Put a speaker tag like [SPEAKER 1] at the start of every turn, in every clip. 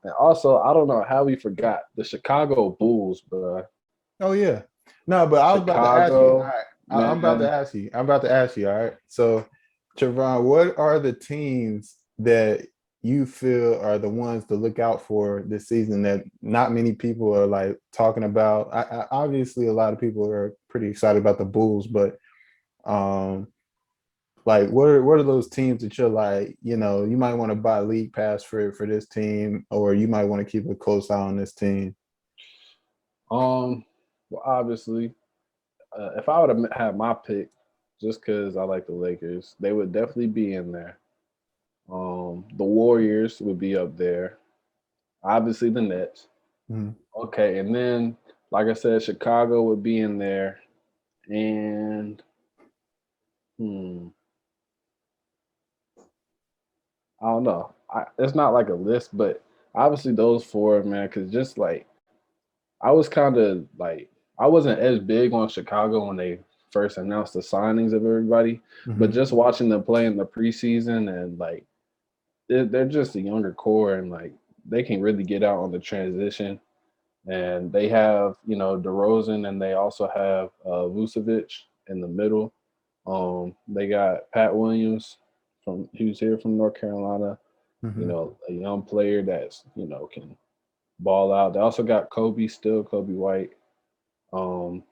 [SPEAKER 1] And also, I don't know how we forgot the Chicago Bulls, bro.
[SPEAKER 2] Oh yeah. No, but I was about to ask you. All
[SPEAKER 1] Chicago,
[SPEAKER 2] right. I'm about to
[SPEAKER 1] man.
[SPEAKER 2] ask you. I'm about to ask you. All right. So, Trevon, what are the teams that you feel are the ones to look out for this season that not many people are like talking about? Obviously, a lot of people are pretty excited about the Bulls, but um, like what are those teams that you're like, you might want to buy a league pass for this team, or you might want to keep a close eye on this team?
[SPEAKER 1] Um, well, obviously, if I would have had my pick, just because I like the Lakers, they would definitely be in there. The Warriors would be up there. Obviously, the Nets.
[SPEAKER 2] Mhm.
[SPEAKER 1] Okay, and then, like I said, Chicago would be in there, and hmm, I don't know. It's not like a list, but obviously those four, man. Because just like I was kind of like I wasn't as big on Chicago when they first announced the signings of everybody, but
[SPEAKER 2] Mhm.
[SPEAKER 1] just watching them play in the preseason and like they're just a younger core and like they can really get out on the transition. And they have DeRozan and they also have Vucevic in the middle. They got Pat Williams from who's here from North Carolina.
[SPEAKER 2] Mhm.
[SPEAKER 1] A young player that's can ball out. They also got Kobe White. Um,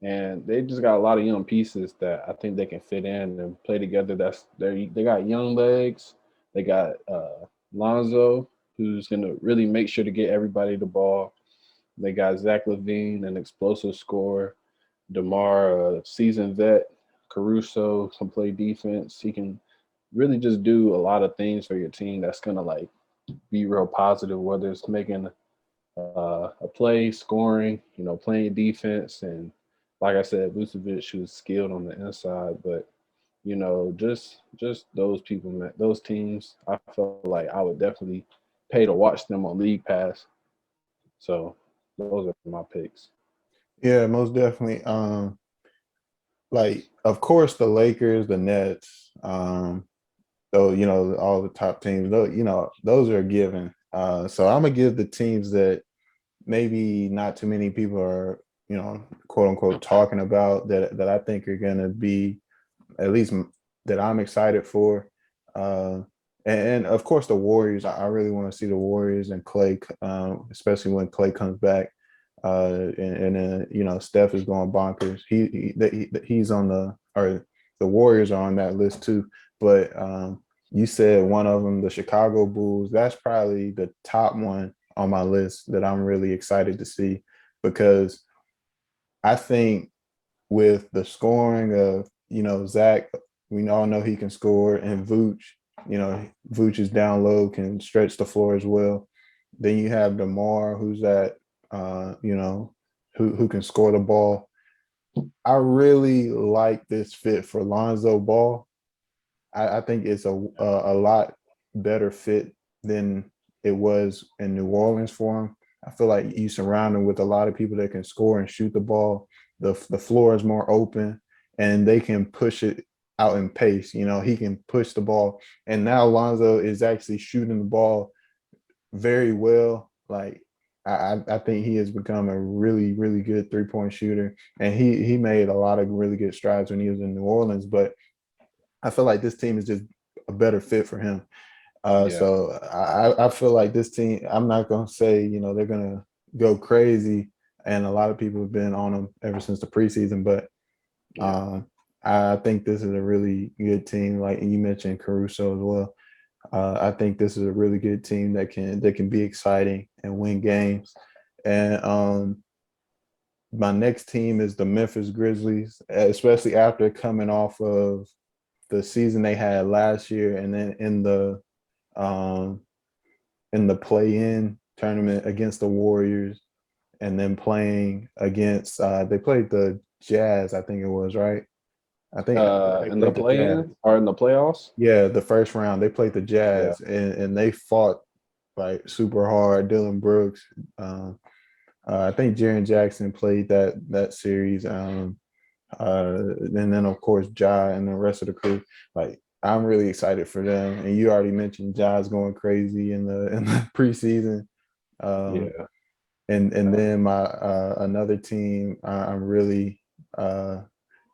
[SPEAKER 1] and they just got a lot of young pieces that I think they can fit in and play together. They got young legs. They got Lonzo, who's gonna really make sure to get everybody the ball. They got Zach Levine, an explosive scorer. Demar, a seasoned vet. Caruso can play defense. He can really just do a lot of things for your team. That's gonna like be real positive, whether it's making a play, scoring, playing defense, and like I said, Vucevic who's skilled on the inside. But just those people, man, those teams, I felt like I would definitely pay to watch them on League Pass. So those are my picks.
[SPEAKER 2] Yeah, most definitely. Like of course the Lakers, the Nets, though, all the top teams, though, those are given. So I'm gonna give the teams that maybe not too many people are, quote unquote talking about that I think are gonna be at least that I'm excited for. Uh, and of course the Warriors. I really want to see the Warriors and Clay, especially when Clay comes back. And then Steph is going bonkers. He's on the Warriors are on that list too. But you said one of them, the Chicago Bulls. That's probably the top one on my list that I'm really excited to see because I think with the scoring of Zach, we all know he can score, and Vooch, Vooch is down low, can stretch the floor as well. Then you have Demar, who's that, who can score the ball. I really like this fit for Lonzo Ball. I think it's a lot better fit than it was in New Orleans for him. I feel like you surround him with a lot of people that can score and shoot the ball. The floor is more open, and they can push it out in pace. He can push the ball, and now Lonzo is actually shooting the ball very well. Like I think he has become a really really good 3-point shooter, and he made a lot of really good strides when he was in New Orleans. But I feel like this team is just a better fit for him.
[SPEAKER 1] Yeah,
[SPEAKER 2] So I feel like this team. I'm not gonna say they're gonna go crazy, and a lot of people have been on them ever since the preseason. But
[SPEAKER 1] yeah,
[SPEAKER 2] um, I think this is a really good team. Like you mentioned, Caruso as well. I think this is a really good team that can be exciting and win games. And my next team is the Memphis Grizzlies, especially after coming off of the season they had last year, and then um, in the play-in tournament against the Warriors, and then playing against they played the Jazz, I think it was right. I think they
[SPEAKER 1] in the
[SPEAKER 2] played the Jazz.
[SPEAKER 1] play-in or in the playoffs.
[SPEAKER 2] Yeah, the first round they played the
[SPEAKER 1] Yeah,
[SPEAKER 2] Jazz, and they fought like super hard. Dylan Brooks, um, I think Jaren Jackson played that series, and then of course Ja and the rest of the crew. Like I'm really excited for them. And you already mentioned Ja's going crazy in the preseason. Um,
[SPEAKER 1] Yeah,
[SPEAKER 2] and
[SPEAKER 1] uh,
[SPEAKER 2] then my another team I'm really uh,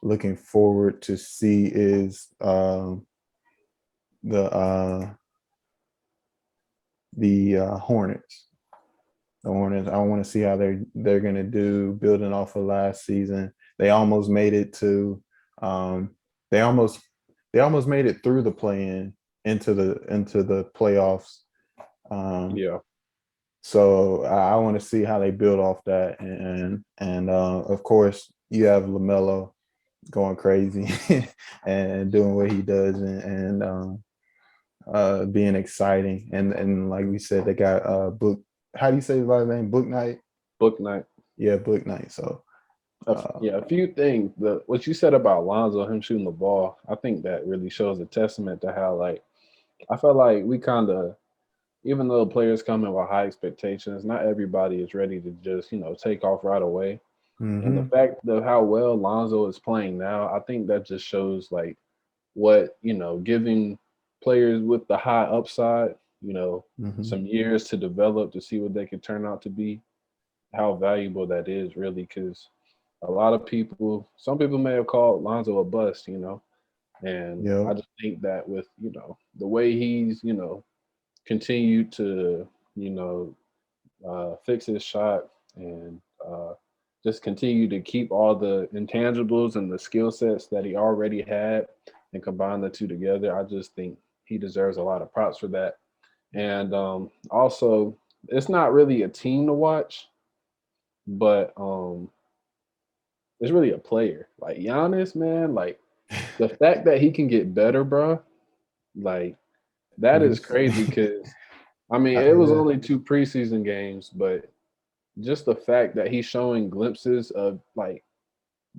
[SPEAKER 2] looking forward to see is the uh, the Hornets. The Hornets. I want to see how they're gonna do building off of last season. They almost made it to um, they almost they almost made it through the play-in into the playoffs. Um,
[SPEAKER 1] yeah,
[SPEAKER 2] so I want to see how they build off that, and of course you have LaMelo going crazy and doing what he does, and being exciting, and like we said, they got book. How do you say his last name? Book Night.
[SPEAKER 1] book night.
[SPEAKER 2] Yeah, Book Night. So
[SPEAKER 1] Yeah, a few things. What you said about Lonzo, him shooting the ball, I think that really shows a testament to how like I felt like we kind of, even though players come in with high expectations, not everybody is ready to just take off right away. And the
[SPEAKER 2] mm-hmm,
[SPEAKER 1] fact of how well Lonzo is playing now, I think that just shows like what giving players with the high upside, you know,
[SPEAKER 2] mm-hmm.
[SPEAKER 1] some years to develop to see what they could turn out to be, how valuable that is really. Because a lot of people, some people may have called Lonzo a bust, and I
[SPEAKER 2] Yep.
[SPEAKER 1] just think that with the way he's continued to you know fix his shot and just continue to keep all the intangibles and the skill sets that he already had and combine the two together. I just think he deserves a lot of props for that. And also, it's not really a team to watch, but it's really a player. Like Giannis, man, like the fact that he can get better, bro, like that is
[SPEAKER 2] Just
[SPEAKER 1] crazy. Because I mean, it was
[SPEAKER 2] yeah.
[SPEAKER 1] only two preseason games, but just the fact that he's showing glimpses of like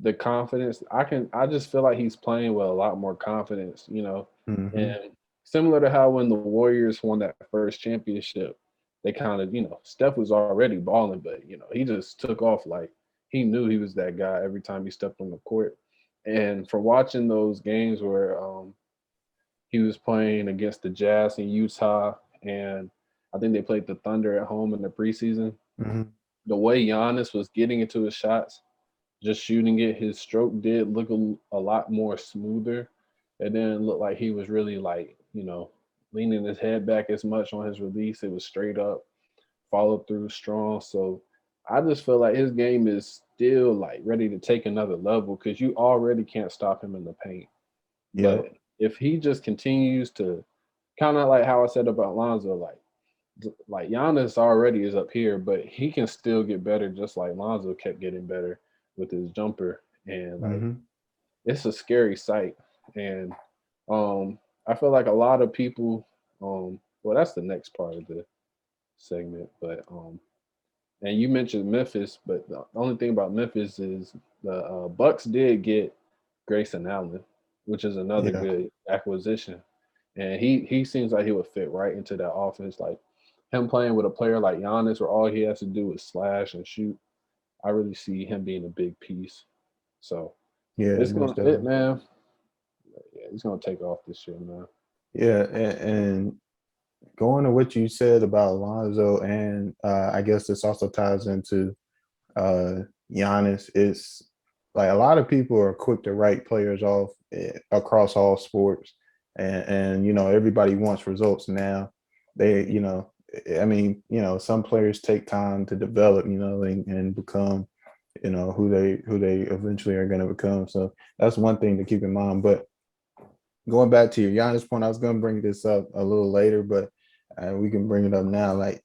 [SPEAKER 1] the confidence, I just feel like he's playing with a lot more confidence,
[SPEAKER 2] Mm-hmm,
[SPEAKER 1] and similar to how when the Warriors won that first championship, they kind of, Steph was already balling, but he just took off like he knew he was that guy every time he stepped on the court. And for watching those games where he was playing against the Jazz in Utah, and I think they played the Thunder at home in the preseason.
[SPEAKER 2] mm-hmm.
[SPEAKER 1] The way Giannis was getting into his shots, just shooting it, his stroke did look a lot more smoother. It didn't look like he was really like, leaning his head back as much on his release. It was straight up, followed through strong. So I just feel like his game is still like ready to take another level because you already can't stop him in the paint.
[SPEAKER 2] Yep.
[SPEAKER 1] But if he just continues to kind of like how I said about Lonzo, like Giannis already is up here, but he can still get better, just like Lonzo kept getting better with his jumper, and like
[SPEAKER 2] Mm-hmm.
[SPEAKER 1] it's a scary sight. And I feel like a lot of people, well, that's the next part of the segment, but and you mentioned Memphis, but the only thing about Memphis is the Bucks did get Grayson Allen, which is another
[SPEAKER 2] Yeah.
[SPEAKER 1] good acquisition, and he seems like he would fit right into that offense. Like him playing with a player like Giannis, where all he has to do is slash and shoot. I really see him being a big piece. So
[SPEAKER 2] Yeah.
[SPEAKER 1] it's
[SPEAKER 2] Most
[SPEAKER 1] gonna it
[SPEAKER 2] definitely.
[SPEAKER 1] man. Yeah, he's gonna take off this year, man.
[SPEAKER 2] Yeah, and going to what you said about Lonzo, and I guess this also ties into uh, Giannis. Is like a lot of people are quick to write players off across all sports, and everybody wants results now. They I mean some players take time to develop, and become who they eventually are going to become. So that's one thing to keep in mind. But going back to your Giannis point, I was going to bring this up a little later, but we can bring it up now. Like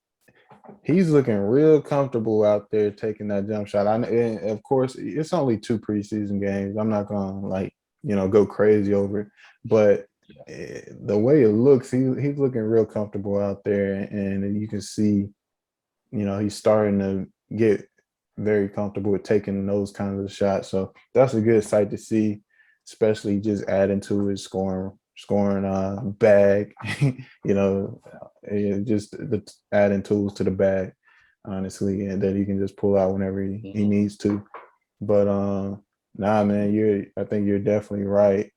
[SPEAKER 2] he's looking real comfortable out there taking that jump shot. And of course, it's only two preseason games. I'm not going to go crazy over it, but
[SPEAKER 1] Yeah.
[SPEAKER 2] the way it looks, he's looking real comfortable out there, and you can see, he's starting to get very comfortable with taking those kinds of shots. So that's a good sight to see, especially just adding to his scoring bag. Just adding tools to the bag, honestly, and that he can just pull out whenever he
[SPEAKER 1] Hmm.
[SPEAKER 2] needs to. But nah, man, I think you're definitely right.